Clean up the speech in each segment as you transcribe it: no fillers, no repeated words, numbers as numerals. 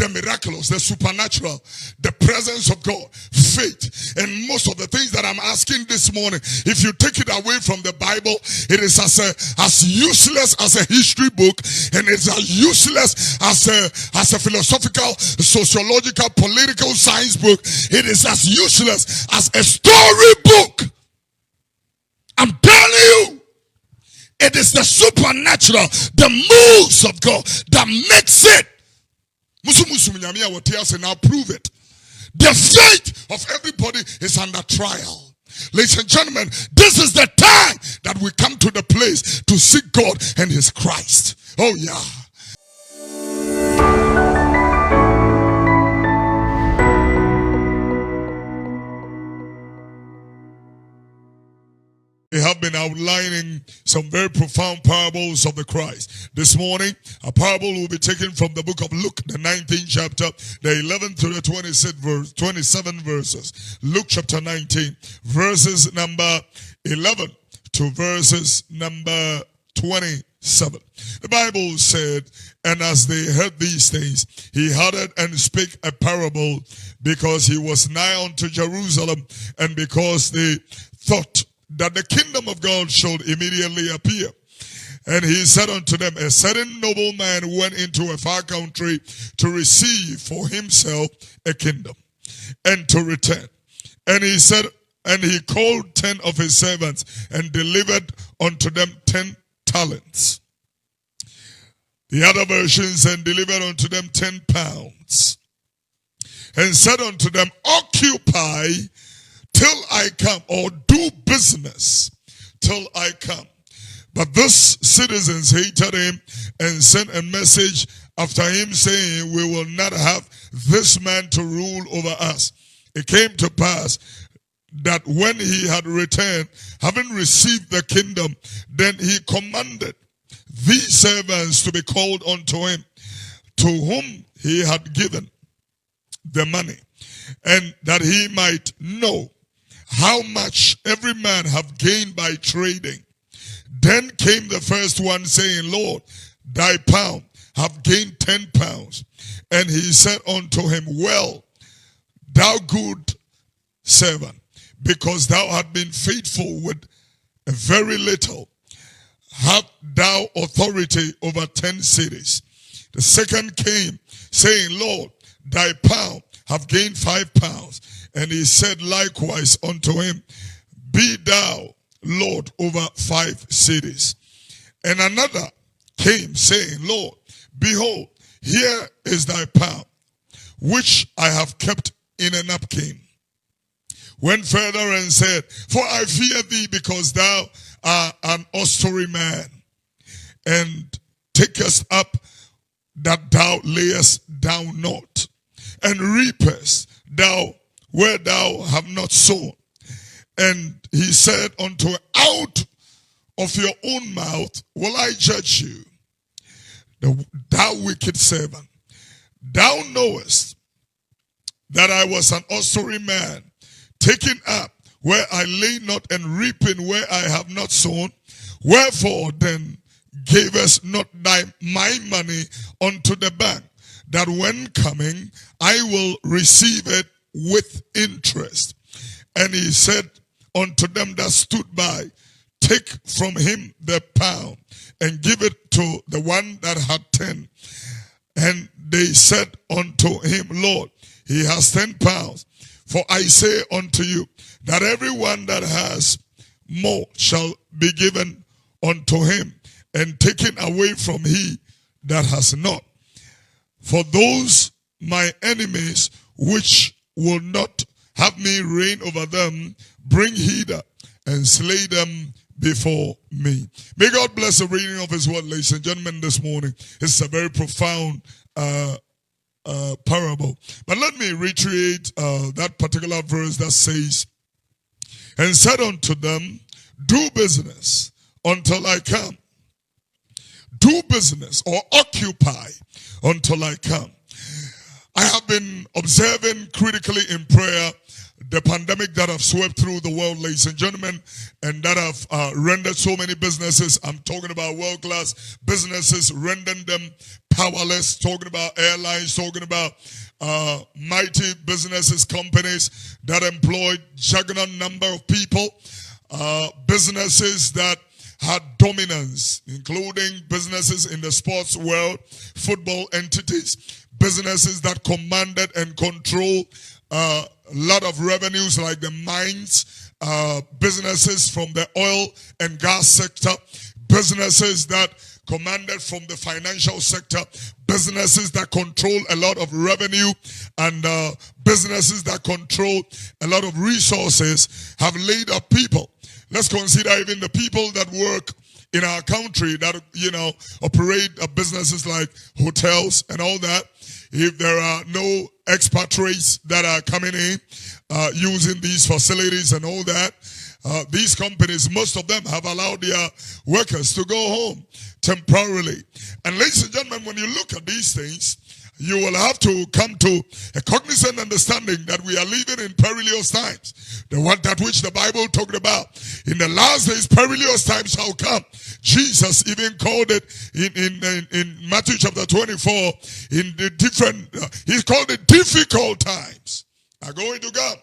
the miraculous, the supernatural, the presence of God, faith. And most of the things that I'm asking this morning, if you take it away from the Bible, it is as useless as a history book, and it's as useless as a philosophical, sociological, political science book. It is as useless as a story book. I'm telling you, it is the supernatural, the moves of God that makes it. Now prove it. The faith of everybody is under trial. Ladies and gentlemen, this is the time that we come to the place to seek God and His Christ. Oh yeah. We have been outlining some very profound parables of the Christ. This morning, a parable will be taken from the book of Luke, the 19th chapter, the 11th to the 27 verses. Luke chapter 19, verses number 11 to verses number 27. The Bible said, and as they heard these things, he uttered and spake a parable, because he was nigh unto Jerusalem, and because they thought that the kingdom of God should immediately appear. And he said unto them, a certain nobleman went into a far country to receive for himself a kingdom, and to return. And he said, and he called 10 of his servants, and delivered unto them 10 talents. The other version said, delivered unto them 10 pounds. And said unto them, occupy till I come, or do business till I come. But these citizens hated him and sent a message after him, saying, we will not have this man to rule over us. It came to pass that when he had returned, having received the kingdom, then he commanded these servants to be called unto him, to whom he had given the money, and that he might know how much every man have gained by trading. Then came the first one, saying, Lord, thy pound have gained 10 pounds. And he said unto him, well, thou good servant, because thou hast been faithful with a very little, have thou authority over 10 cities. The second came, saying, Lord, thy pound have gained 5 pounds. And he said likewise unto him, be thou Lord over 5 cities. And another came, saying, Lord, behold, here is thy pound, which I have kept in a napkin. Went further and said, for I fear thee, because thou art an austere man, and takest up that thou layest down not, and reapest thou where thou have not sown. And he said unto her, out of your own mouth will I judge you, thou wicked servant. Thou knowest that I was an austere man, taking up where I lay not, and reaping where I have not sown. Wherefore then gavest not my money unto the bank, that when coming I will receive it with interest? And he said unto them that stood by, take from him the pound, and give it to the one that had 10. And they said unto him, Lord, he has 10 pounds. For I say unto you, that everyone that has more shall be given unto him, and taken away from he that has not. For those my enemies which will not have me reign over them, bring hither and slay them before me. May God bless the reading of his word, ladies and gentlemen, this morning. It's a very profound parable. But let me reiterate that particular verse that says, and said unto them, do business until I come. Do business, or occupy until I come. I have been observing critically in prayer the pandemic that have swept through the world, ladies and gentlemen, and that have rendered so many businesses, I'm talking about world-class businesses, rendering them powerless, talking about airlines, talking about mighty businesses, companies that employed juggernaut number of people, businesses that had dominance, including businesses in the sports world, football entities, businesses that commanded and controlled a lot of revenues like the mines, businesses from the oil and gas sector, businesses that commanded from the financial sector, businesses that control a lot of revenue, and businesses that control a lot of resources have laid up people. Let's consider even the people that work in our country that, operate businesses like hotels and all that. If there are no expatriates that are coming in using these facilities and all that, these companies, most of them have allowed their workers to go home temporarily. And ladies and gentlemen, when you look at these things, you will have to come to a cognizant understanding that we are living in perilous times. The one that which the Bible talked about. In the last days, perilous times shall come. Jesus even called it in Matthew chapter 24, in the different, he called it difficult times are going to come.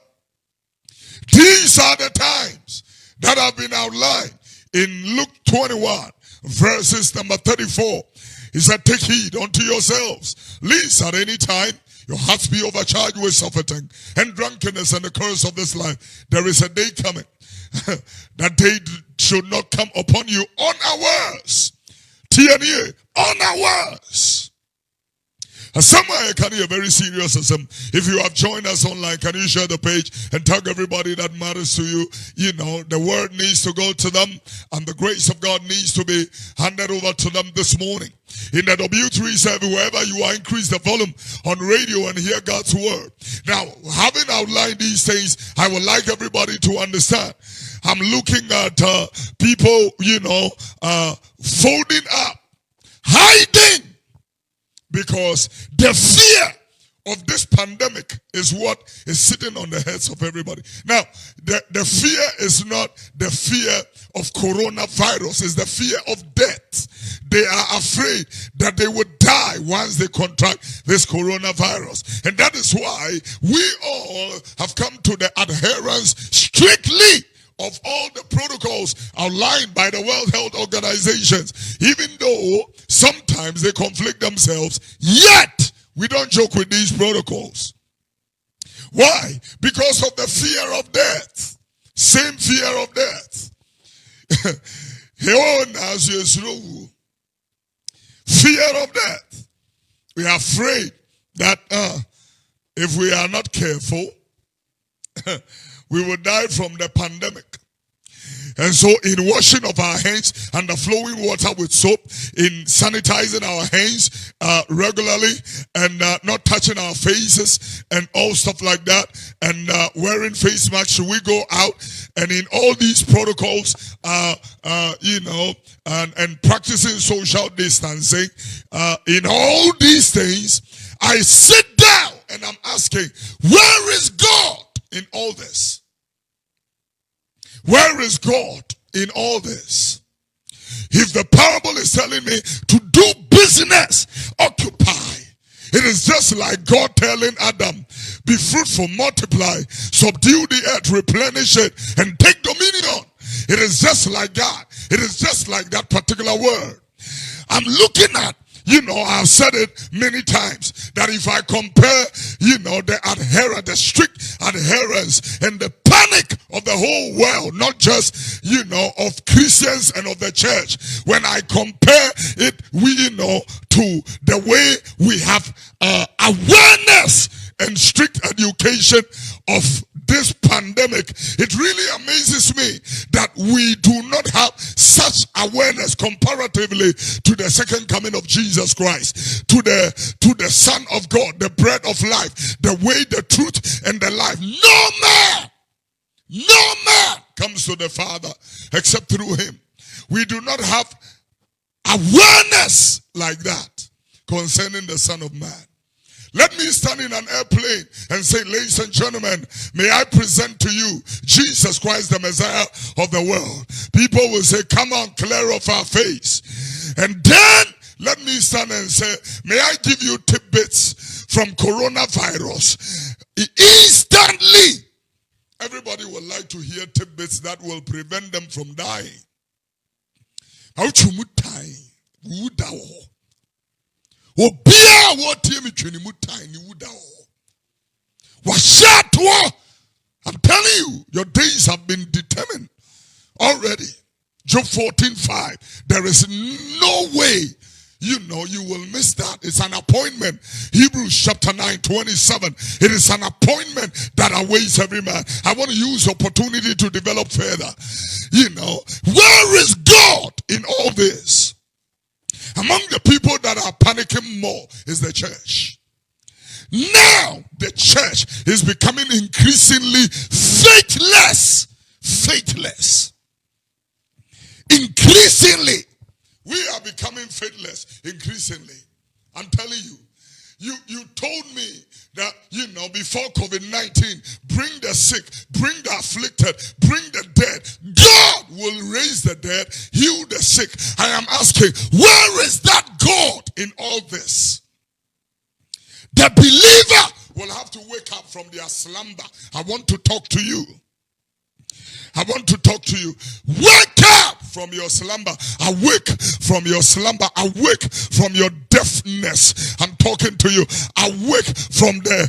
These are the times that have been outlined in Luke 21, verses number 34. He said, take heed unto yourselves, lest at any time your hearts be overcharged with suffering and drunkenness and the curse of this life. There is a day coming. That day should not come upon you unawares. TNA, unawares. Somewhere can you very serious. If you have joined us online, can you share the page and tag everybody that matters to you? The word needs to go to them, and the grace of God needs to be handed over to them this morning. In the W370, wherever you are, increase the volume on radio and hear God's word. Now, having outlined these things, I would like everybody to understand. I'm looking at people, folding up, hiding, because the fear of this pandemic is what is sitting on the heads of everybody. Now, the fear is not the fear of coronavirus, it's the fear of death. They are afraid that they would die once they contract this coronavirus. And that is why we all have come to the adherence strictly of all the protocols outlined by the World Health Organizations. Even though sometimes they conflict themselves, yet we don't joke with these protocols. Why? Because of the fear of death. Same fear of death. Fear of death. We are afraid that if we are not careful, we will die from the pandemic. And so in washing of our hands and the flowing water with soap, in sanitizing our hands regularly, and not touching our faces and all stuff like that, and wearing face masks should we go out, and in all these protocols, and practicing social distancing, in all these things, I sit down and I'm asking, where is God in all this? Where is God in all this? If the parable is telling me to do business, occupy. It is just like God telling Adam, be fruitful, multiply, subdue the earth, replenish it, and take dominion. It is just like God. It is just like that particular word. I'm looking at, I've said it many times, that if I compare, the strict adherence and the panic of the whole world, not just, of Christians and of the church, when I compare it, to the way we have awareness and strict education of this pandemic, it really amazes me that we do not have such awareness comparatively to the second coming of Jesus Christ, to the Son of God, the bread of life, the way, the truth, and the life. No man comes to the Father except through him. We do not have awareness like that concerning the Son of Man. Let me stand in an airplane and say, ladies and gentlemen, may I present to you Jesus Christ, the Messiah of the world. People will say, come on, clear off our face. And then let me stand and say, may I give you tidbits from coronavirus? Instantly, everybody would like to hear tidbits that will prevent them from dying. I'm telling you, your days have been determined already. Job 14:5. There is no way, you will miss that. It's an appointment. Hebrews chapter 9:27. It is an appointment that awaits every man. I want to use opportunity to develop further. Where is God in all this? Among the people that are panicking more is the church. Now the church is becoming increasingly faithless. Faithless. Increasingly. We are becoming faithless. Increasingly. I'm telling you. You told me that, before COVID-19, bring the sick, bring the afflicted, bring the dead. God will raise the dead, heal the sick. I am asking, where is that God in all this? The believer will have to wake up from their slumber. I want to talk to you. I want to talk to you. Wake up from your slumber. Awake from your slumber. Awake from your deafness. I'm talking to you. Awake from the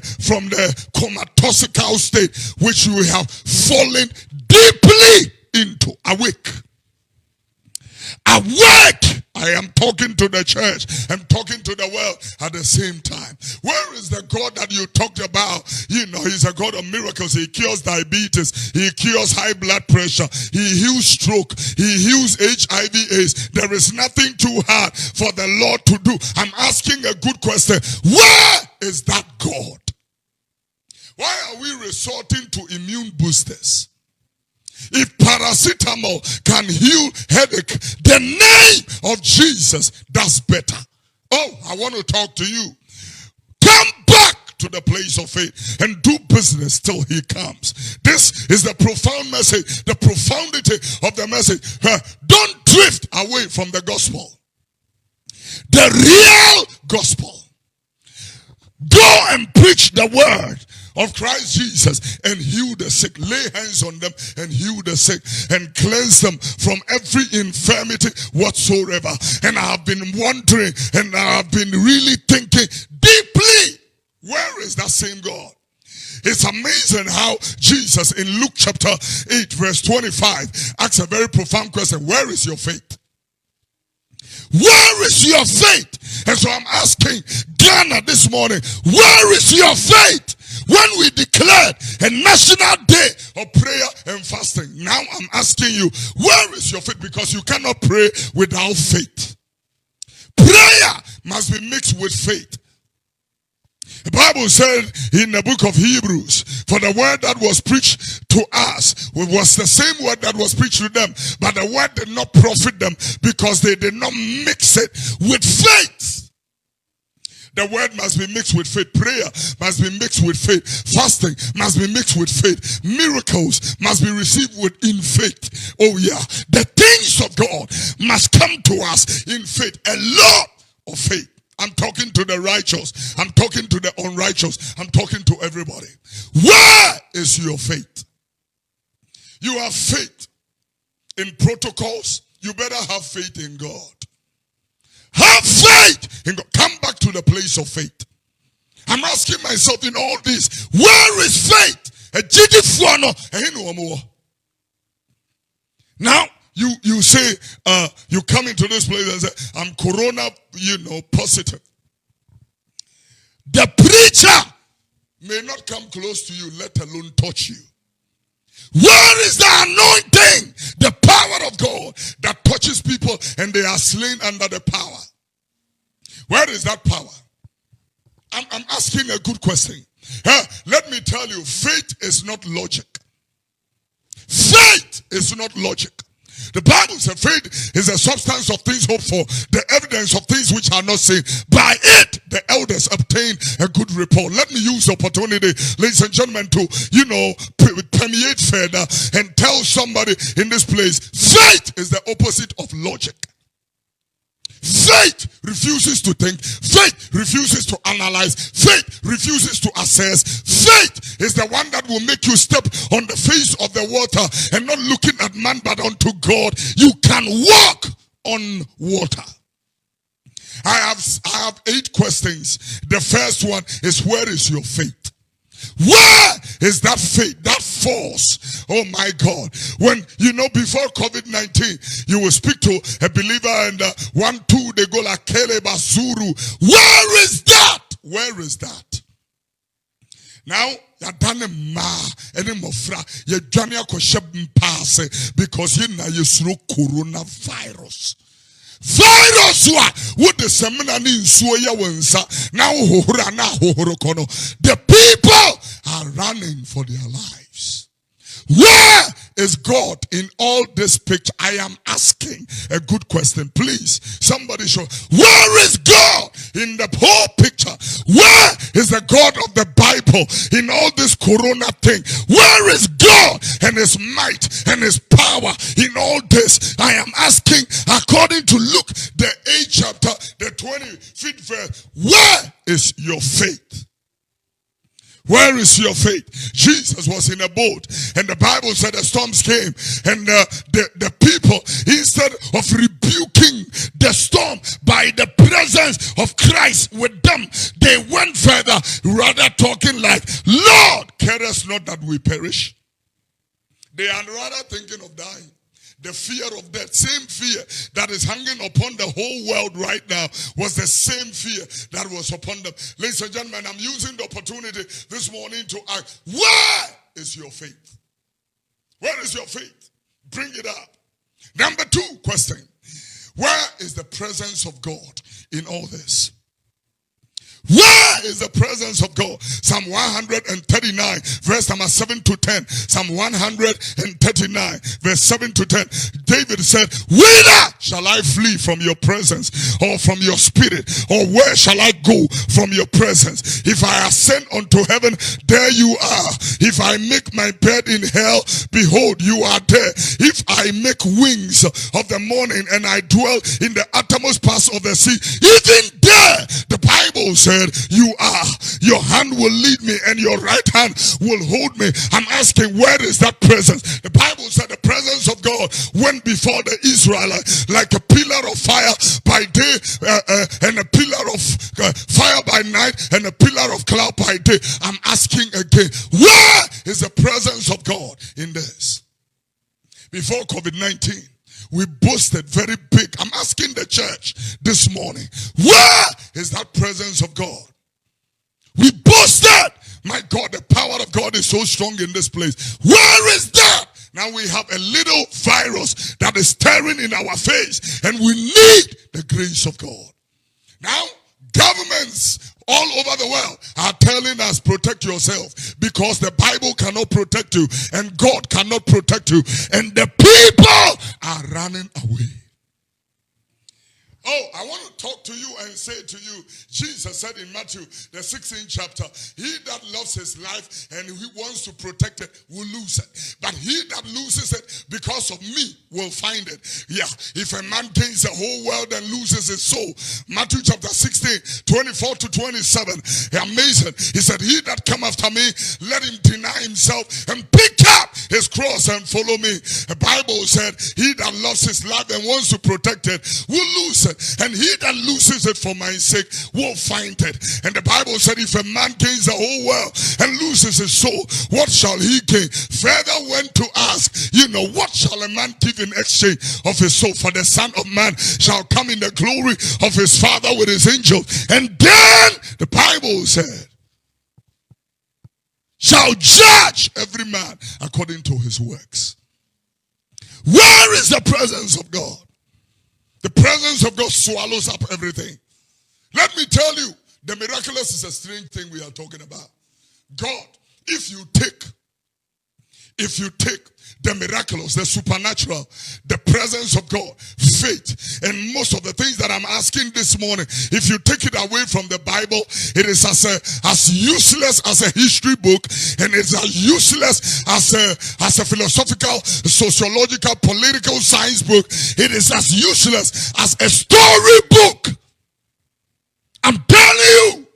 comatosical state which you have fallen deeply into. Awake. Awake. I am talking to the church. I'm talking to the world at the same time. Where is the God that you talked about? He's a God of miracles. He cures diabetes. He cures high blood pressure. He heals stroke. He heals HIV/AIDS. There is nothing too hard for the Lord to do. I'm asking a good question. Where is that God? Why are we resorting to immune boosters? If paracetamol can heal headache, the name of Jesus does better. Oh, I want to talk to you. Come back to the place of faith and do business till he comes. This is the profound message, the profundity of the message. Don't drift away from the gospel. The real gospel. Go and preach the word of Christ Jesus and heal the sick. Lay hands on them and heal the sick and cleanse them from every infirmity whatsoever. And I have been wondering and I have been really thinking deeply, where is that same God? It's amazing how Jesus in Luke chapter 8 verse 25 asks a very profound question. Where is your faith? Where is your faith? And so I'm asking Ghana this morning, where is your faith? When we declared a national day of prayer and fasting, now I'm asking you, where is your faith? Because you cannot pray without faith. Prayer must be mixed with faith. The Bible said in the book of Hebrews, for the word that was preached to us was the same word that was preached to them, but the word did not profit them because they did not mix it with faith. The word must be mixed with faith. Prayer must be mixed with faith. Fasting must be mixed with faith. Miracles must be received in faith. Oh yeah. The things of God must come to us in faith. A lot of faith. I'm talking to the righteous. I'm talking to the unrighteous. I'm talking to everybody. Where is your faith? You have faith in protocols. You better have faith in God. Have faith in God. Come back to the place of faith. I'm asking myself in all this, where is faith? Now, you say, you come into this place and say, I'm corona, positive. The preacher may not come close to you, let alone touch you. Where is the anointing, the power of God that touches people and they are slain under the power? Where is that power? I'm asking a good question. Let me tell you, faith is not logic. Faith is not logic. The Bible says faith is the substance of things hoped for, the evidence of things which are not seen. By it, the elders obtain a good report. Let me use the opportunity, ladies and gentlemen, to, permeate further and tell somebody in this place, faith is the opposite of logic. faith refuses to think. Faith refuses to analyze. Faith refuses to assess. Faith is the one that will make you step on the face of the water and not looking at man but unto God. You can walk on water. I have 8 questions. The first one is, where is your faith? Where is that faith, that force? Oh my God. When, before COVID-19, you will speak to a believer and 1, 2, they go like Kele Basuru. Where is that? Where is that? Now, you done a ma any mofra you done a pass because you know you slow coronavirus. Virus what the seminar in Suya Wensa now the people are running for their lives. Where is God in all this picture? I am asking a good question. Please, somebody show. Where is God in the whole picture? Where is the God of the Bible in all this corona thing? Where is God and his might and his power in all this? I am asking, according to Luke, the 8th chapter, the 25th verse, where is your faith? Where is your faith? Jesus was in a boat and the Bible said the storms came and the people, instead of rebuking the storm by the presence of Christ with them, they went further, rather talking like, Lord, care us not that we perish. They are rather thinking of dying. The fear of death, same fear that is hanging upon the whole world right now, was the same fear that was upon them. Ladies and gentlemen, I'm using the opportunity this morning to ask, where is your faith? Where is your faith? Bring it up. Number 2 question. Where is the presence of God in all this? Where is the presence of God? Psalm 139, verse number 7 to 10. Psalm 139, verse 7 to 10. David said, whither shall I flee from your presence, or from your spirit? Or where shall I go from your presence? If I ascend unto heaven, there you are. If I make my bed in hell, behold, you are there. If I make wings of the morning and I dwell in the uttermost parts of the sea, even there, the Bible said, you are. Your hand will lead me and your right hand will hold me. I'm asking, where is that presence? The Bible said the presence of God went before the Israelites like a pillar of fire by day and a pillar of fire by night and a pillar of cloud by day. I'm asking again, where is the presence of God in this? Before COVID-19, we boasted very big. I'm asking the church this morning, where is that presence of God? We boasted. My God, the power of God is so strong in this place. Where is that? Now we have a little virus that is staring in our face and we need the grace of God. Now, governments all over the world are telling us, protect yourself, because the Bible cannot protect you and God cannot protect you, and the people are running away. Oh, I want to talk to you and say to you, Jesus said in Matthew, the 16th chapter, he that loves his life and he wants to protect it will lose it. But he that loses it because of me will find it. Yeah, if a man gains the whole world and loses his soul. Matthew chapter 16, 24 to 27. Amazing. He said, he that come after me, let him deny himself and pick up his cross and follow me. The Bible said, he that loves his life and wants to protect it will lose it. And he that loses it for my sake will find it. And the Bible said, if a man gains the whole world and loses his soul, what shall he gain? Further went to ask, what shall a man give in exchange of his soul? For the Son of Man shall come in the glory of his Father with his angels. And then the Bible said, shall judge every man according to his works. Where is the presence of God? The presence of God swallows up everything. Let me tell you, the miraculous is a strange thing we are talking about. God, if you take if you take the miraculous, the supernatural, the presence of God, faith, and most of the things that I'm asking this morning, if you take it away from the Bible, it is as useless as a history book, and it's as useless as a philosophical, sociological, political science book. It is as useless as a story book. I'm telling you,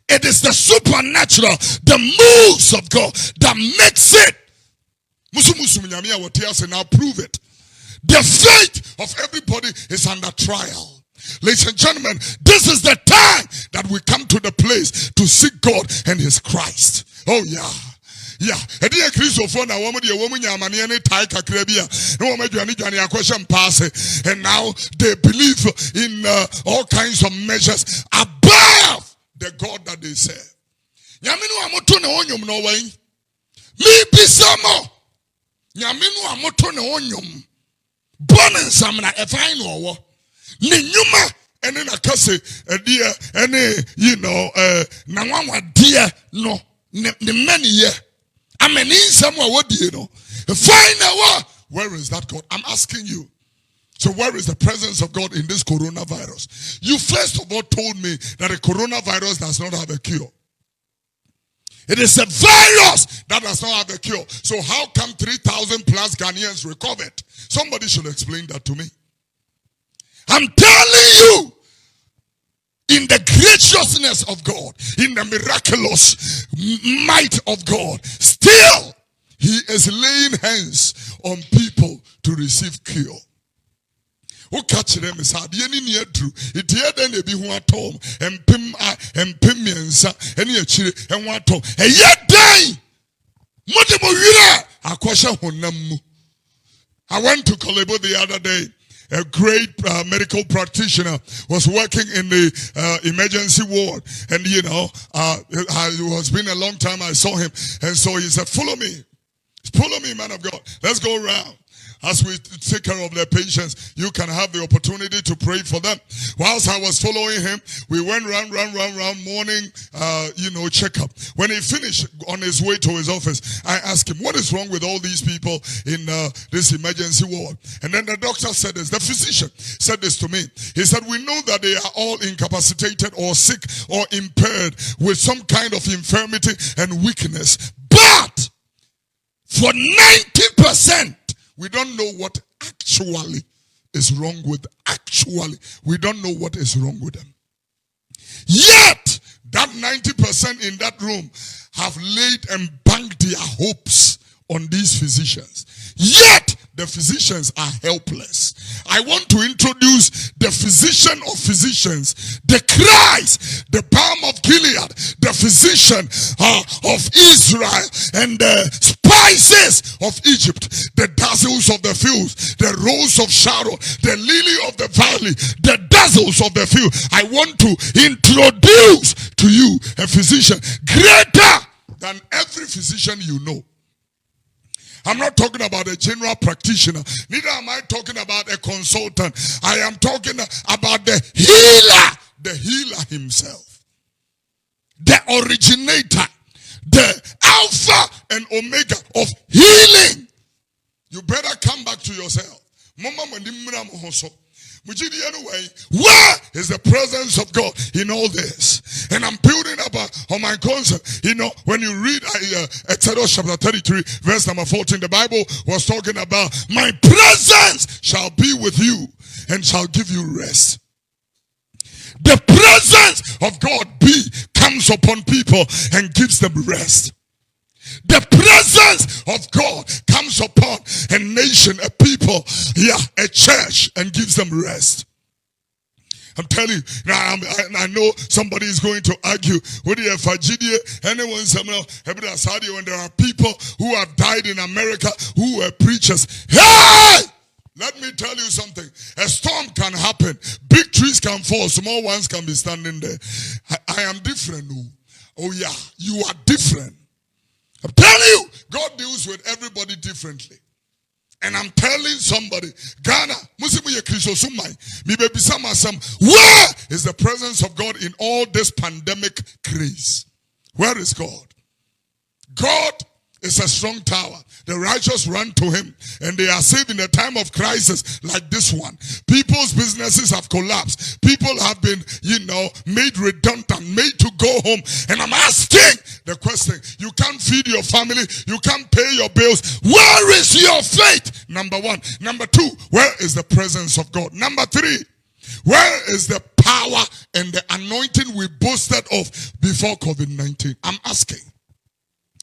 it is the supernatural, the moves of God that makes it. Now prove it. The faith of everybody is under trial. Ladies and gentlemen, this is the time that we come to the place to seek God and His Christ. Oh yeah. Yeah, and now they believe in all kinds of measures above the God that they serve. Me be some Nyaminu amoto ne onyom bonen samna efai no wo ne nyuma ene na kase edie ene na nwanwa die no ne mani ye ameni nsam wa wodie no efai na wo. Where is that God? I'm asking you. So where is the presence of God in this coronavirus? You first of all told me that the coronavirus does not have a cure. It is a virus that does not have a cure. So how come 3,000 plus Ghanaians recovered? Somebody should explain that to me. I'm telling you, in the graciousness of God, in the miraculous might of God, still He is laying hands on people to receive cure. Who catch them is hard. You need to do it. Here then they be who are told and pimiensa and you chili and what to a yet day. Multiple year. A question I went to Kolebo the other day. A great medical practitioner was working in the emergency ward, and it has been a long time I saw him, and so he said, follow me, man of God, let's go around. As we take care of their patients, you can have the opportunity to pray for them. Whilst I was following him, we went round, morning, checkup. When he finished on his way to his office, I asked him, what is wrong with all these people in this emergency ward? And then the doctor said this, the physician said this to me. He said, we know that they are all incapacitated or sick or impaired with some kind of infirmity and weakness. But for 90%, we don't know what actually is wrong with we don't know what is wrong with them. Yet, that 90% in that room have laid and banked their hopes on these physicians. Yet, the physicians are helpless. I want to introduce the physician of physicians, the Christ, the balm of Gilead, the physician of Israel, and the spices of Egypt, the dazzles of the fields, the rose of Sharon, the lily of the valley, the dazzles of the field. I want to introduce to you a physician greater than every physician you know. I'm not talking about a general practitioner. Neither am I talking about a consultant. I am talking about the healer himself. The originator, the Alpha and Omega of healing. You better come back to yourself. Anyway, where is the presence of God in all this? And I'm building up on my concept. When you read Exodus chapter 33, verse number 14, the Bible was talking about my presence shall be with you and shall give you rest. The presence of God comes upon people and gives them rest. The presence of God comes upon a nation, a people, a church, and gives them rest. I'm telling you, I know somebody is going to argue with the when there are people who have died in America who were preachers. Hey! Let me tell you something. A storm can happen. Big trees can fall. Small ones can be standing there. I am different. Oh yeah, you are different. I'm telling you, God deals with everybody differently. And I'm telling somebody, Ghana, where is the presence of God in all this pandemic craze? Where is God? God is a strong tower. The righteous run to him and they are saved in a time of crisis like this one. People's businesses have collapsed. People have been, made redundant, made to go home. And I'm asking the question, you can't feed your family, you can't pay your bills. Where is your faith? Number one. Number two, where is the presence of God? Number three, where is the power and the anointing we boasted of before COVID-19? I'm asking.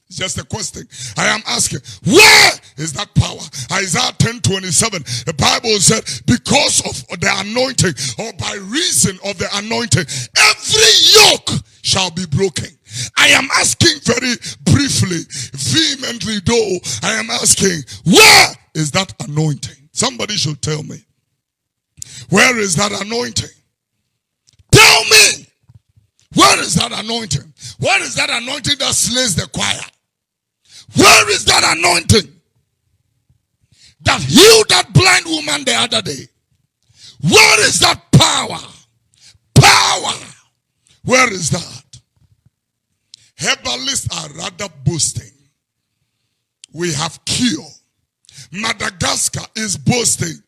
It's just a question. I am asking, where is that power? Isaiah 10:27. The Bible said, because of the anointing, or by reason of the anointing, every yoke shall be broken. I am asking very briefly, vehemently though, I am asking, where is that anointing? Somebody should tell me. Where is that anointing? Tell me. Where is that anointing? Where is that anointing that slays the choir? Where is that anointing that healed that blind woman the other day? Where is that power? Power. Where is that? Herbalists are rather boasting. We have cure. Madagascar is boasting.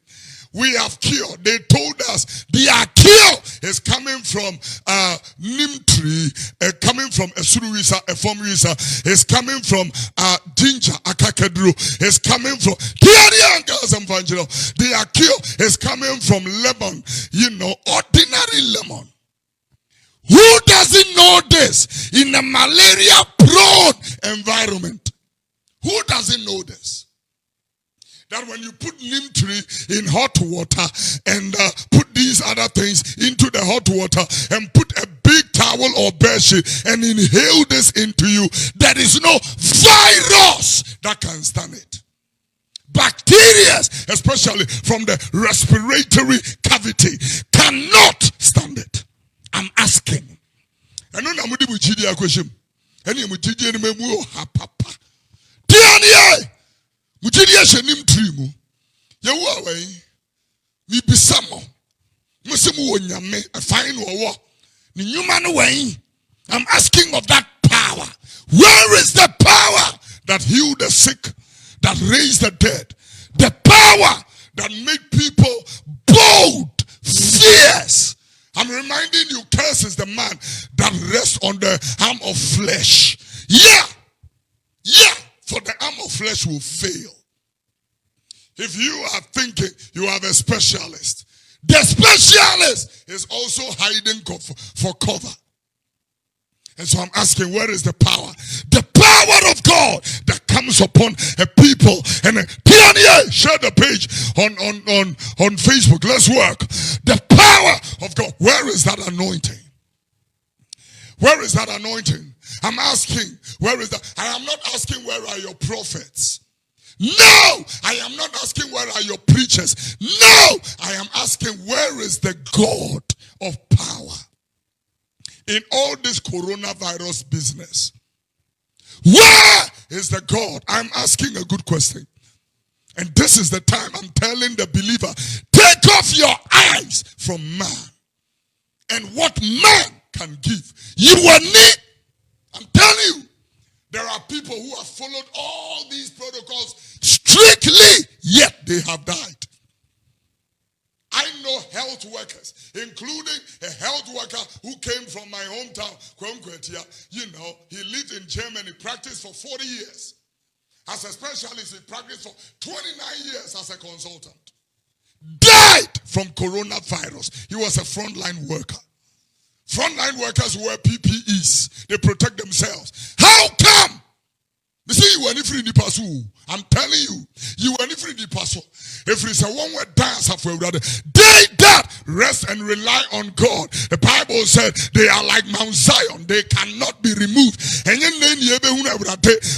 We have cure. They told us their cure is coming from neem tree, coming from esuruisa, efomrisa, is coming from ginger, akakedru, is coming from their cure is coming from lemon, ordinary lemon. Who doesn't know this in a malaria-prone environment? Who doesn't know this? That when you put neem tree in hot water and put these other things into the hot water and put a big towel or bedsheet and inhale this into you, there is no virus that can stand it. Bacteria, especially from the respiratory cavity, cannot stand it. I'm asking. I know I'm going to question. Mujidia shenim trimu. Yewu away. Mi bisamo. Musimu wonyame. A fine war. Ni human way. I'm asking of that power. Where is the power that healed the sick, that raised the dead? The power that made people bold, fierce. I'm reminding you, curse is the man that rests on the arm of flesh. Yeah. For the arm of flesh will fail. If you are thinking you have a specialist, the specialist is also hiding for cover. And so I'm asking, where is the power? The power of God that comes upon a people. And share the page on Facebook. Let's work. The power of God. Where is that anointing? Where is that anointing? I'm asking, where is that? I am not asking, where are your prophets? No, I am not asking, where are your preachers? No, I am asking, where is the God of power in all this coronavirus business? Where is the God? I'm asking a good question. And this is the time I'm telling the believer, take off your eyes from man and what man can give. You will need. I'm telling you, there are people who have followed all these protocols strictly, yet they have died. I know health workers, including a health worker who came from my hometown, he lived in Germany, practiced for 40 years. As a specialist, he practiced for 29 years as a consultant. Died from coronavirus. He was a frontline worker. Frontline workers wear PPEs. They protect themselves. How come? You see, you are not free in the pass. I'm telling you, you are not free in the pass. If it's a one-word dance, they that rest and rely on God. The Bible said they are like Mount Zion. They cannot be removed. And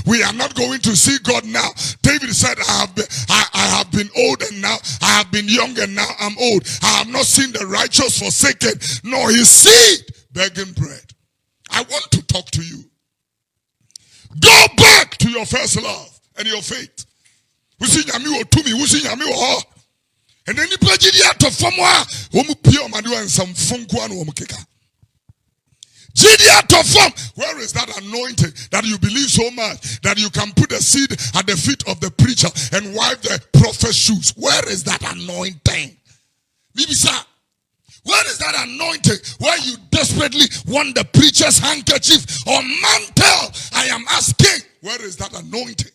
we are not going to see God now. David said, I have been old and now I have been young and now I'm old. I have not seen the righteous forsaken, nor his seed begging bread. I want to talk to you. Go back to your first love and your faith. And then you play it out of somewhere. Where is that anointing that you believe so much that you can put a seed at the feet of the preacher and wipe the prophet's shoes? Where is that anointing? Bibi sir, where is that anointing where you desperately want the preacher's handkerchief or mantle? I am asking, where is that anointing?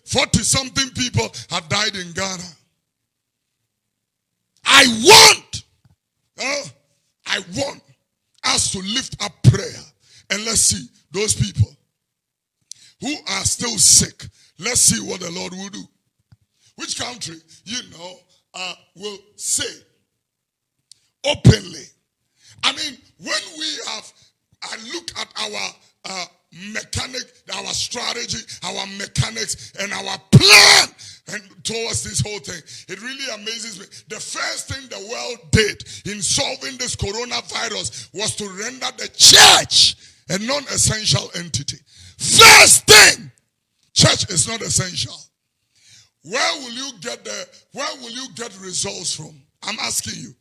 40-something people have died in Ghana. I want us to lift up prayer and let's see those people who are still sick. Let's see what the Lord will do. Which country, will say openly. I mean, when I look at our our strategy, our mechanics, and our plan and towards this whole thing, it really amazes me. The first thing the world did in solving this coronavirus was to render the church a non-essential entity. First thing, church is not essential. Where will you get results from? I'm asking you.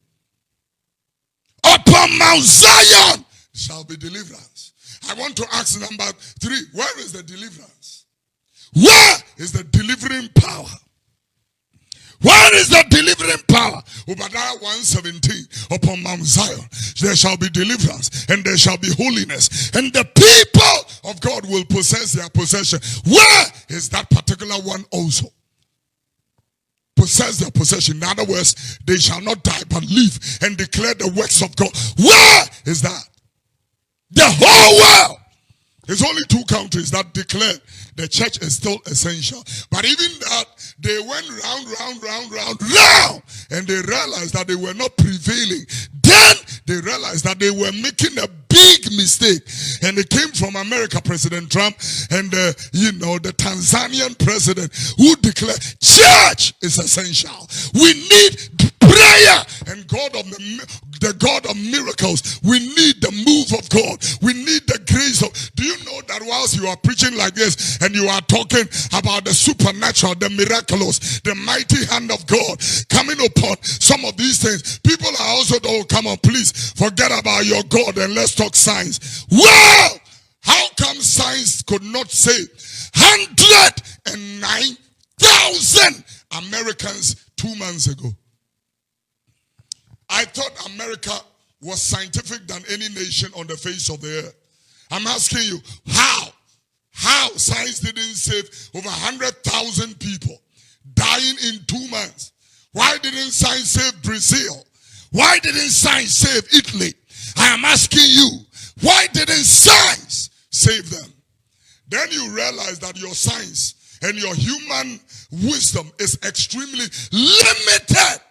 Upon Mount Zion shall be deliverance. I want to ask number 3, where is the deliverance? Where is the delivering power? Where is the delivering power? Obadiah 1:17, upon Mount Zion there shall be deliverance and there shall be holiness, and the people of God will possess their possession. Where is that particular one also? Possess their possession. In other words, they shall not die but live and declare the works of God. Where is that? The whole world. There's only 2 countries that declared the church is still essential. But even that, they went round, and they realized that they were not prevailing. Then they realized that they were making a big mistake. And it came from America, President Trump, and the Tanzanian president who declared church is essential. We need prayer and the God of miracles. We need the move of God. We need the grace of. Do you know that whilst you are preaching like this and you are talking about the supernatural, the miraculous, the mighty hand of God coming upon some of these things, people are also, oh, come on, please forget about your God and let's talk science. Well, how come science could not save 109,000 Americans 2 months ago? I thought America was scientific than any nation on the face of the earth. I'm asking you, how science didn't save over 100,000 people dying in 2 months? Why didn't science save Brazil? Why didn't science save Italy? I am asking you, why didn't science save them? Then you realize that your science and your human wisdom is extremely limited.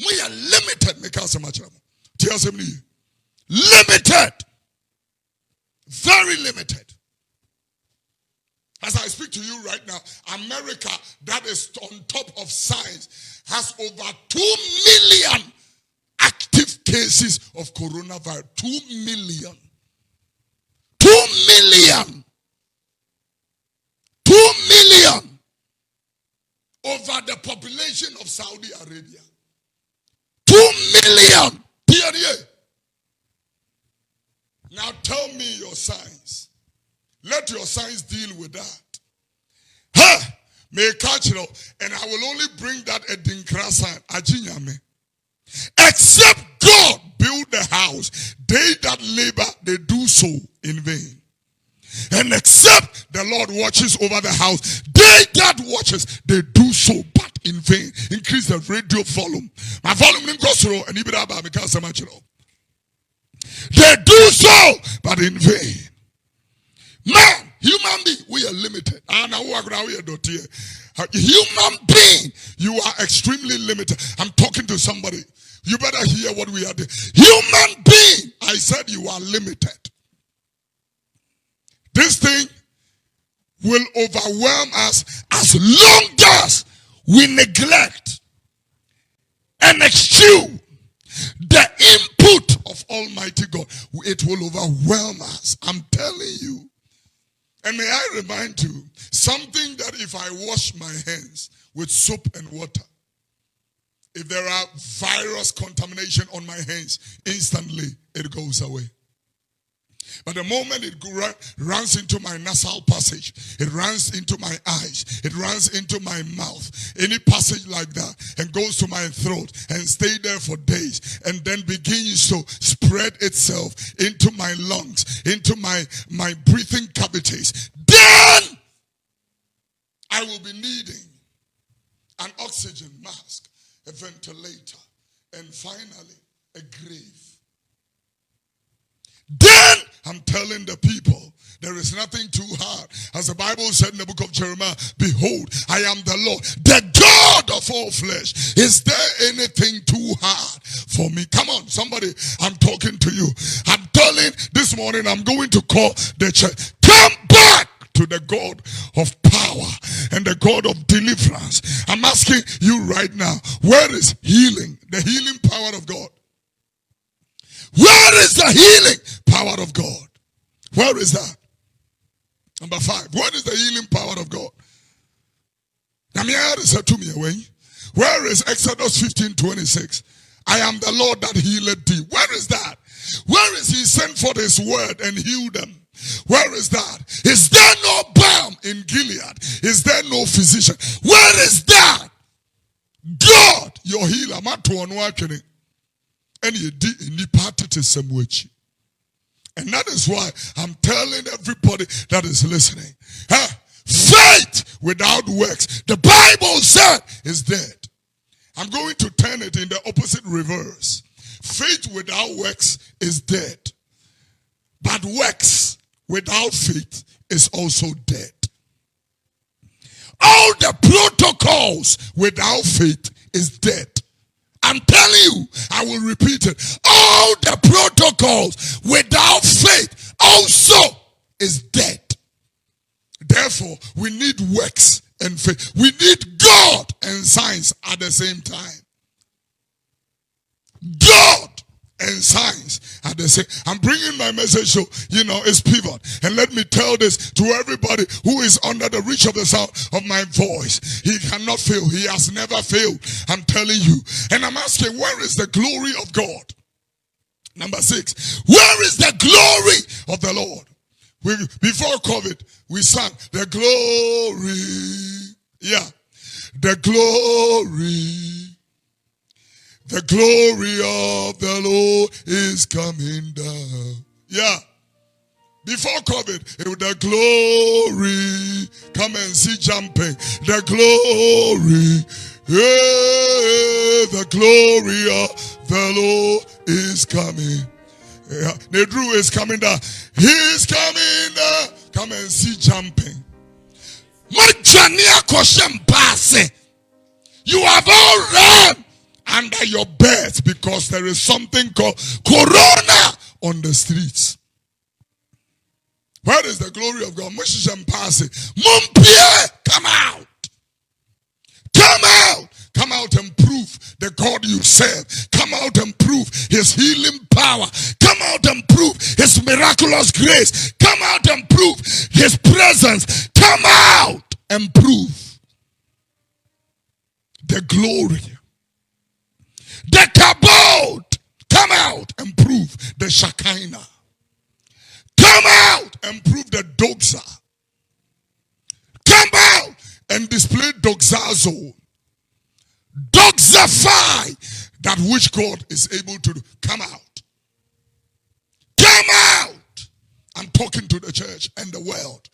We are limited. Limited. Very limited. As I speak to you right now, America, that is on top of science, has over 2 million active cases of coronavirus. 2 million. 2 million. 2 million over the population of Saudi Arabia. 2 million. Now tell me your science. Let your science deal with that. May catch it, and I will only bring that a dinkrasan ajinyame. Except God build the house, they that labor, they do so in vain. And except the Lord watches over the house, they that watches, they do so but in vain. Increase the radio volume. My volume goes through and they do so but in vain. Man, human being, we are limited. Human being, you are extremely limited. I'm talking to somebody. You better hear what we are doing. Human being, I said you are limited. This thing will overwhelm us as long as we neglect and eschew the input of Almighty God. It will overwhelm us. I'm telling you. And may I remind you, something that if I wash my hands with soap and water, If there are virus contamination on my hands, instantly it goes away. But the moment it runs into my nasal passage, it runs into my eyes, it runs into my mouth, any passage like that, and goes to my throat and stay there for days, and then begins to spread itself into my lungs, into my breathing cavities, then I will be needing an oxygen mask, a ventilator, and finally a grave. Then I'm telling the people, there is nothing too hard. As the Bible said in the book of Jeremiah, behold, I am the Lord, the God of all flesh. Is there anything too hard for me? Come on, somebody, I'm talking to you. I'm telling this morning, I'm going to call the church. Come back to the God of power and the God of deliverance. I'm asking you right now, where is healing? The healing power of God. Where is the healing power of God? Where is that? Number 5. Where is the healing power of God? Where is Exodus 15:26? I am the Lord that healeth thee. Where is that? Where is he sent for his word and healed them? Where is that? Is there no balm in Gilead? Is there no physician? Where is that? God, your healer. And that is why I'm telling everybody that is listening, faith without works, the Bible said, is dead. I'm going to turn it in the opposite reverse. Faith without works is dead. But works without faith is also dead. All the protocols without faith is dead. I'm telling you, I will repeat it. All the protocols without faith also is dead. Therefore, we need works and faith. We need God and science at the same time. God and science at the same. I'm bringing my message so it's pivot. And let me tell this to everybody who is under the reach of the sound of my voice. He cannot fail. He has never failed. I'm telling you. And I'm asking, where is the glory of God? Number 6. Where is the glory of the Lord? Before COVID, we sang the glory. Yeah. The glory. The glory of the Lord is coming down. Yeah. Before COVID, it was the glory. Come and see jumping. The glory. Yeah, the glory of the Lord is coming. Yeah. Nedru is coming down. He's coming down. Come and see jumping. You have all run under your beds because there is something called corona on the streets. Where is the glory of God? Come out. Come out. Come out and prove the God you serve. Come out and prove his healing power. Come out and prove his miraculous grace. Come out and prove his presence. Come out and prove the glory. The kabod, come out and prove the Shekinah. Come out and prove the doxa. Come out and display doxazo. Doxify that which God is able to do. Come out. Come out. I'm talking to the church and the world.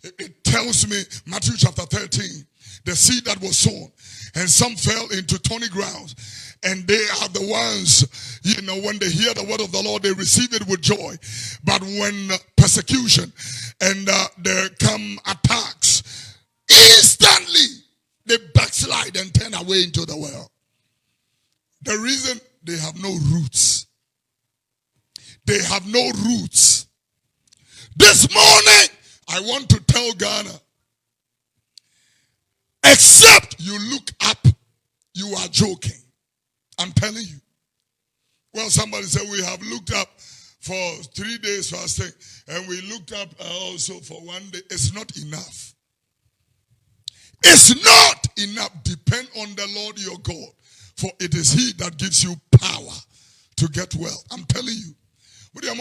It tells me, Matthew chapter 13, the seed that was sown, and some fell into thorny grounds, and they are the ones, when they hear the word of the Lord, they receive it with joy. But when persecution and there come attacks, instantly they backslide and turn away into the world. The reason, they have no roots. They have no roots. This morning, I want to tell Ghana, except you look up, you are joking. I'm telling you. Well, somebody said we have looked up for 3 days fasting, and we looked up also for 1 day. It's not enough. It's not enough, depend on the Lord your God, for it is he that gives you power to get well. I'm telling you. At the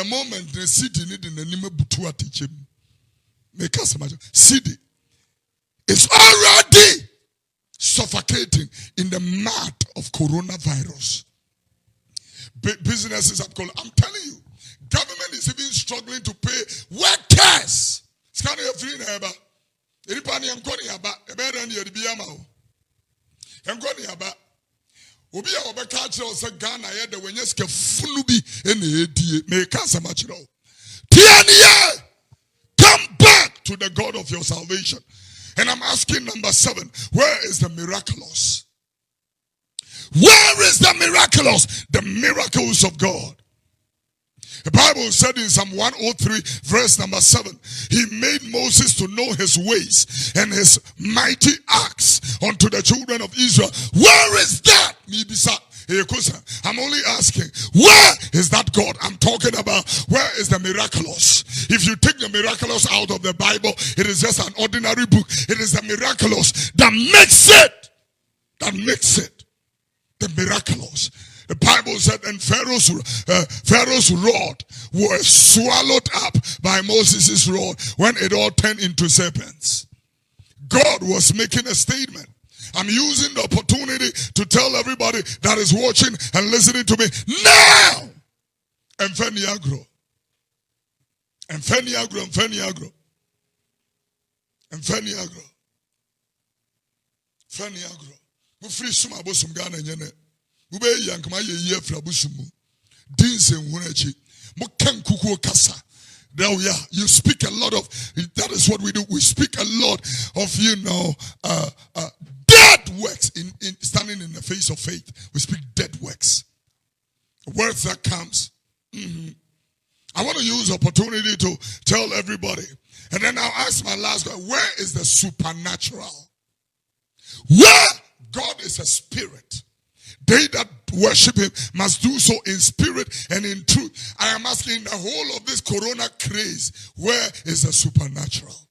moment, the city needing the name Butua teaching. City is already suffocating in the mud of coronavirus. Businesses have called. I'm telling you, government is even struggling to pay workers. It's kind of free neighbor. Anybody I'm calling about a better than the BMO. I'm calling about. Obi a obeka o se Ghana ye de wenyeske funu bi ene edie make us much now. Tiania, come back to the God of your salvation. And I'm asking number 7, where is the miraculous? Where is the miraculous? The miracles of God. The Bible said in Psalm 103 verse number 7, he made Moses to know his ways and his mighty acts unto the children of Israel. Where is that? I'm only asking, where is that God I'm talking about? Where is the miraculous? If you take the miraculous out of the Bible, it is just an ordinary book. It is the miraculous that makes it. That makes it. The miraculous. The Bible said, and Pharaoh's rod was swallowed up by Moses' rod when it all turned into serpents. God was making a statement. I'm using the opportunity to tell everybody that is watching and listening to me now. Nhwehweanim. Mufri suma bosum Ghana nyene. Ube yankama ye ye fra bosumu. Dinse nhunachi. Mo kan kuku kasa. There we are. You speak a lot of, that is what we do. We speak a lot of, dead works in standing in the face of faith. We speak dead works. Words that comes. I want to use opportunity to tell everybody. And then I'll ask my last question, where is the supernatural? Where God is a spirit. They that worship him must do so in spirit and in truth. I am asking, the whole of this corona craze, where is the supernatural?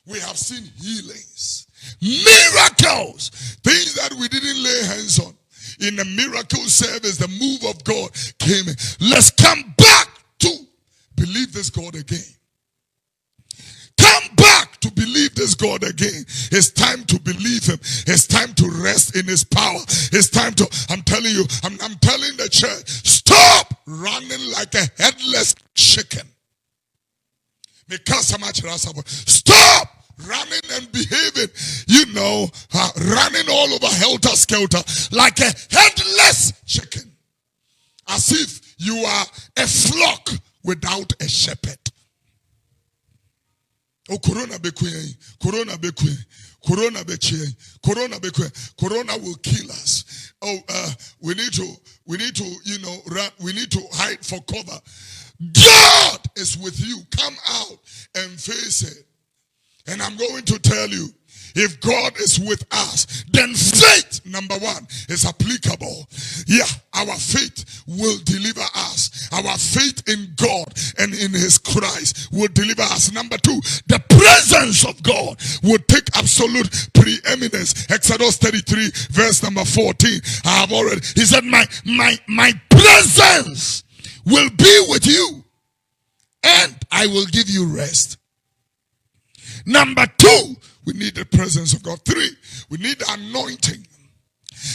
We have seen healings, miracles, things that we didn't lay hands on. In the miracle service, the move of God came in. Let's come back to believe this God again. Come back to believe this God again. It's time to believe him. It's time to rest in his power. It's time to, I'm telling you, I'm telling the church, stop running like a headless chicken. Stop running and behaving, running all over helter-skelter like a headless chicken. As if you are a flock without a shepherd. Oh, Corona Corona will kill us. Oh, we need to run. We need to hide for cover. God is with you. Come out and face it. And I'm going to tell you, if God is with us, then faith, number 1, is applicable. Yeah, our faith will deliver us. Our faith in God and in his Christ will deliver us. Number 2, the presence of God will take absolute preeminence. Exodus 33, verse number 14. I have already, he said, my presence will be with you and I will give you rest. Number 2, we need the presence of God. 3, we need the anointing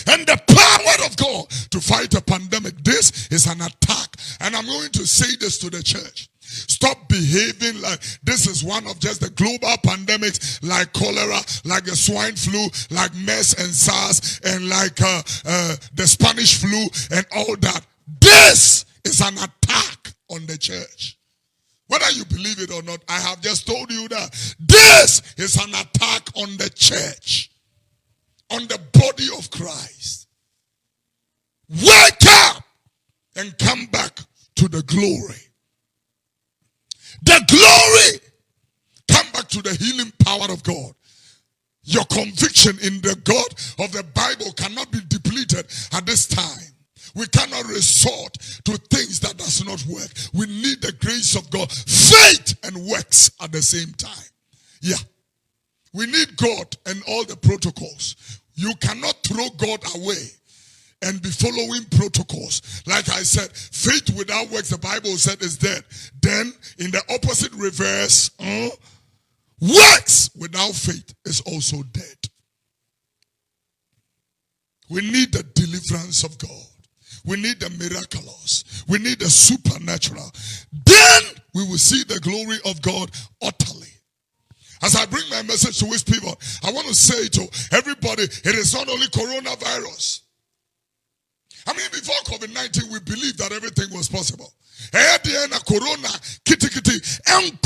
and the power of God to fight a pandemic. This is an attack. And I'm going to say this to the church. Stop behaving like this is one of just the global pandemics like cholera, like the swine flu, like MERS and SARS, and like the Spanish flu and all that. This is an attack on the church. Whether you believe it or not, I have just told you that this is an attack on the church, on the body of Christ. Wake up and come back to the glory. The glory! Come back to the healing power of God. Your conviction in the God of the Bible cannot be depleted at this time. We cannot resort to things that does not work. We need the grace of God. Faith and works at the same time. Yeah. We need God and all the protocols. You cannot throw God away and be following protocols. Like I said, faith without works, the Bible said, is dead. Then, in the opposite reverse, works without faith is also dead. We need the deliverance of God. We need the miraculous. We need the supernatural. Then we will see the glory of God utterly. As I bring my message to his people, I want to say to everybody, it is not only coronavirus. I mean, before COVID-19, we believed that everything was possible. At the end of corona, kitty, and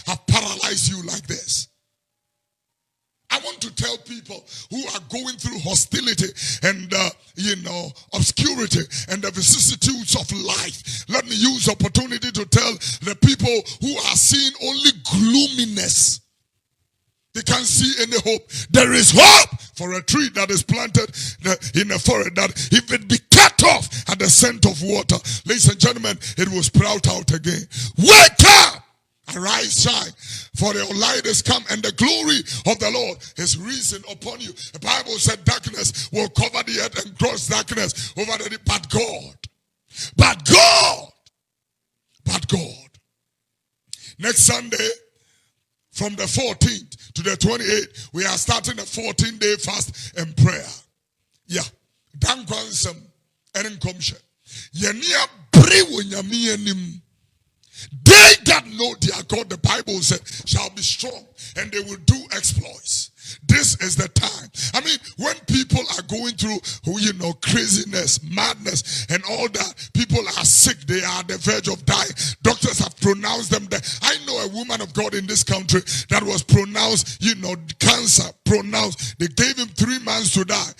have paralyzed you like this. I want to tell people who are going through hostility and, obscurity and the vicissitudes of life. Let me use the opportunity to tell the people who are seeing only gloominess. They can't see any hope. There is hope for a tree that is planted in a forest, that if it be cut off at the scent of water, ladies and gentlemen, it will sprout out again. Wake up! Arise, shine, for your light is come, and the glory of the Lord is risen upon you. The Bible said darkness will cover the earth and gross darkness over the earth. But God. Next Sunday, from the 14th to the 28th, we are starting a 14-day fast and prayer. Yeah. Dankwansam erenkomshe. Yenia brewunyamianim. They that know their God, the Bible said, shall be strong, and they will do exploits. This is the time. I mean, when people are going through, craziness, madness, and all that, people are sick, they are at the verge of dying. Doctors have pronounced them dead. I know a woman of God in this country that was pronounced, cancer, pronounced. They gave him 3 months to die.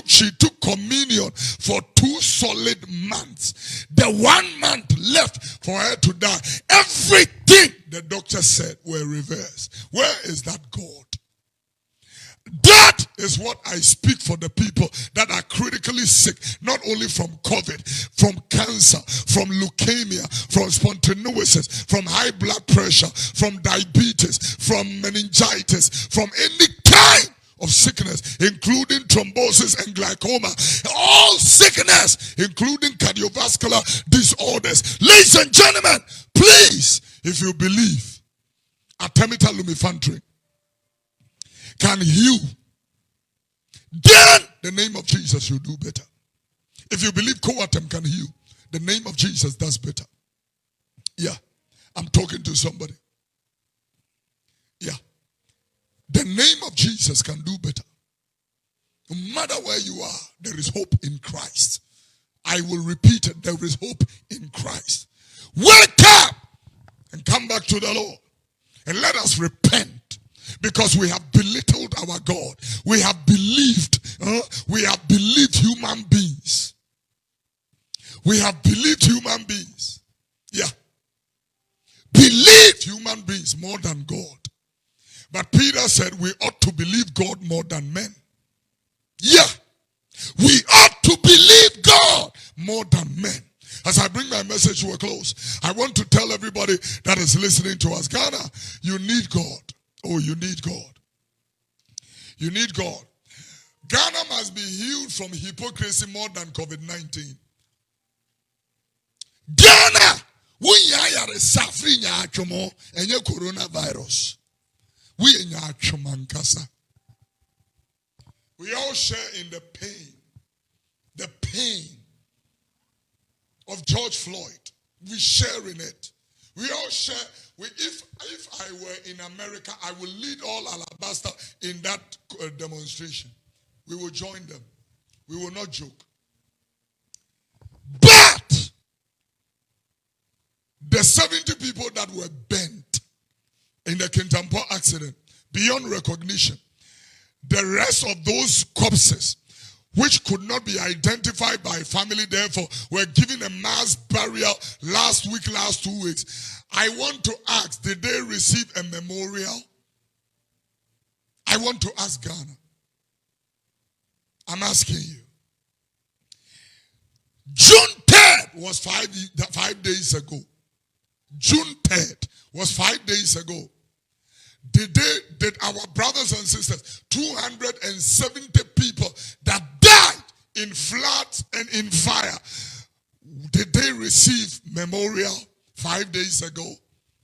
She took communion for 2 solid months. The 1 month left for her to die. Everything the doctor said were reversed. Where is that God? That is what I speak for the people that are critically sick, not only from COVID, from cancer, from leukemia, from spontaneosis, from high blood pressure, from diabetes, from meningitis, from any kind of sickness, including thrombosis and glaucoma. All sickness, including cardiovascular disorders. Ladies and gentlemen, please, if you believe, Artemether lumefantrine can heal, then the name of Jesus will do better. If you believe Coatem can heal, the name of Jesus does better. Yeah, I'm talking to somebody. Yeah, the name of Jesus can do better. No matter where you are, there is hope in Christ. I will repeat it, there is hope in Christ. Wake up and come back to the Lord, and let us repent. Because we have belittled our God. We have believed. We have believed human beings. We have believed human beings. Yeah. Believed human beings more than God. But Peter said we ought to believe God more than men. Yeah. We ought to believe God more than men. As I bring my message to a close, I want to tell everybody that is listening to us, Ghana, you need God. Oh, you need God. You need God. Ghana must be healed from hypocrisy more than COVID-19. Ghana, we are suffering and coronavirus. We are we all share in the pain of George Floyd. We share in it. We all share. If I were in America, I will lead all Alabaster in that demonstration. We will join them. We will not joke. But the 70 people that were burnt in the Kintampo accident, beyond recognition, the rest of those corpses, which could not be identified by family, therefore, were given a mass burial last 2 weeks. I want to ask, did they receive a memorial? I want to ask Ghana. I'm asking you. June 3rd was 5 days ago. June 3rd was 5 days ago. Did our brothers and sisters, 270 people that died in floods and in fire, did they receive memorial 5 days ago?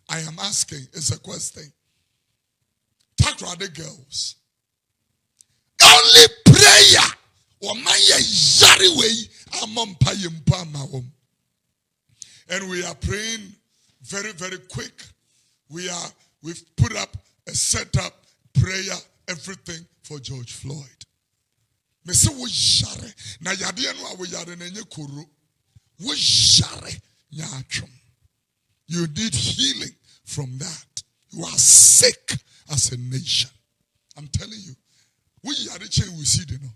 I am asking, it's a question. Takrade girls. Only prayer. And we are praying very, very quick. We've put up a setup, prayer, everything for George Floyd. You need healing from that. You are sick as a nation. I'm telling you. We are the chain we see the no.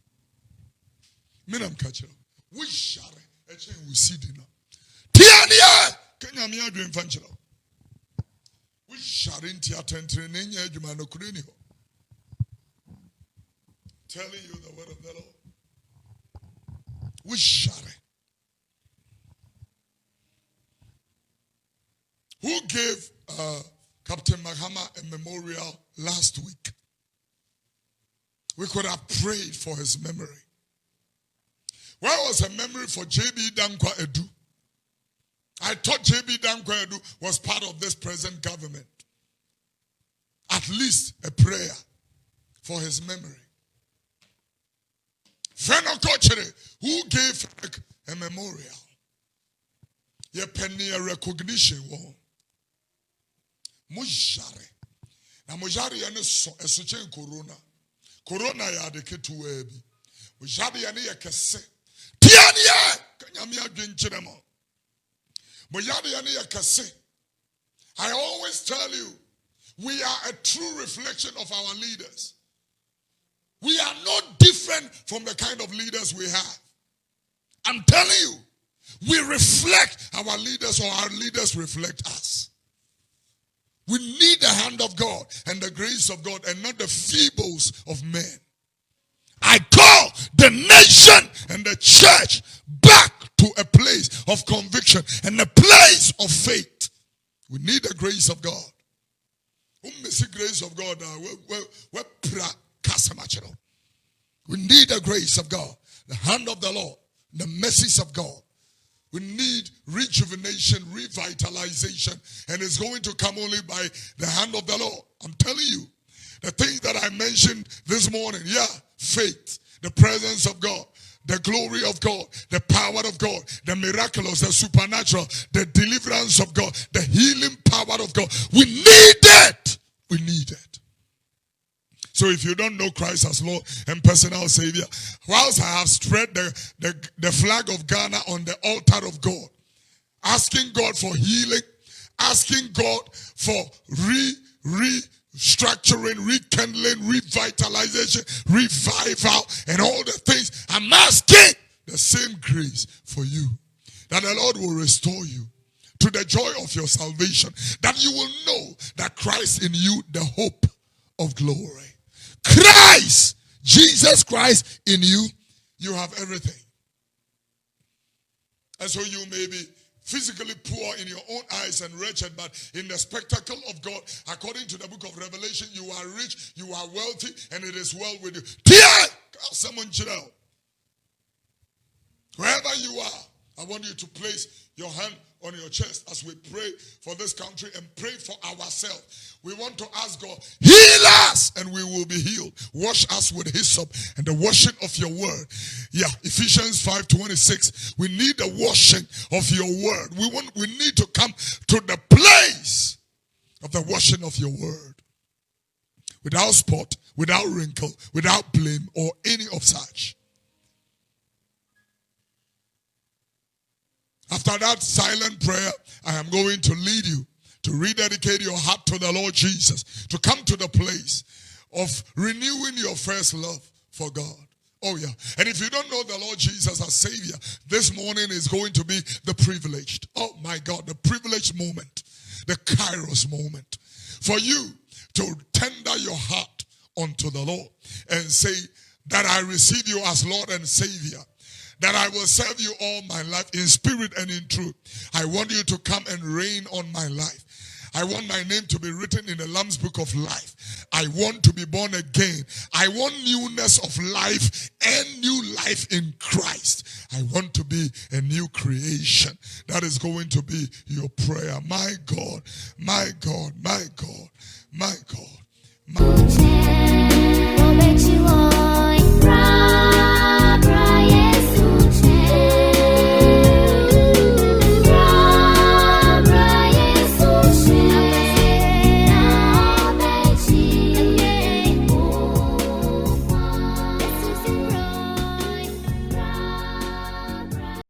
Minam catcher. We share a chain we see the no. Tiania! Kenya mi adwin fanchiro. We share in theater and training edwuma no kureni ho. Telling you the word of the Lord. We share. Who gave Captain Mahama a memorial last week? We could have prayed for his memory. Where was a memory for J.B. Dankwa Edu? I thought J.B. Dankwa Edu was part of this present government. At least a prayer for his memory. Feno Kochere, who gave a memorial? Ye penny a recognition wall. Mujare. Na mujare yana esuche corona. Corona ya de ketu webi. Mujare yana ya kese. Tiania kanyami adwenchire mo. Mujare yana ya kese. I always tell you, we are a true reflection of our leaders. We are not different from the kind of leaders we have. I'm telling you, we reflect our leaders or our leaders reflect us. We need the hand of God and the grace of God and not the feebles of men. I call the nation and the church back to a place of conviction and a place of faith. We need the grace of God. We grace of God. We need the grace of God, the hand of the Lord, the mercies of God. We need rejuvenation, revitalization, and it's going to come only by the hand of the Lord. I'm telling you, the things that I mentioned this morning, faith, the presence of God, the glory of God, the power of God, the miraculous, the supernatural, the deliverance of God, the healing power of God. We need it. We need it. So if you don't know Christ as Lord and personal Savior, whilst I have spread the flag of Ghana on the altar of God, asking God for healing, asking God for restructuring, rekindling, revitalization, revival, and all the things, I'm asking the same grace for you, that the Lord will restore you to the joy of your salvation, that you will know that Christ in you, the hope of glory. Christ, Jesus Christ in you, you have everything. And so you may be physically poor in your own eyes and wretched, but in the spectacle of God, according to the book of Revelation, you are rich, you are wealthy, and it is well with you. Wherever you are, I want you to place your hand on your chest as we pray for this country and pray for ourselves. We want to ask God, heal us and we will be healed. Wash us with hyssop and the washing of your word. Ephesians 5:26. We need the washing of your word. We need to come to the place of the washing of your word. Without spot, without wrinkle, without blame or any of such. After that silent prayer, I am going to lead you to rededicate your heart to the Lord Jesus, to come to the place of renewing your first love for God. Oh yeah. And if you don't know the Lord Jesus as Savior, this morning is going to be the privileged. Oh my God, the privileged moment, the Kairos moment for you to tender your heart unto the Lord and say that I receive you as Lord and Savior. that I will serve you all my life in spirit and in truth. I want you to come and reign on my life. I want my name to be written in the Lamb's Book of Life. I want to be born again. I want newness of life and new life in Christ. I want to be a new creation. That is going to be your prayer. My God, my God, my God, my God.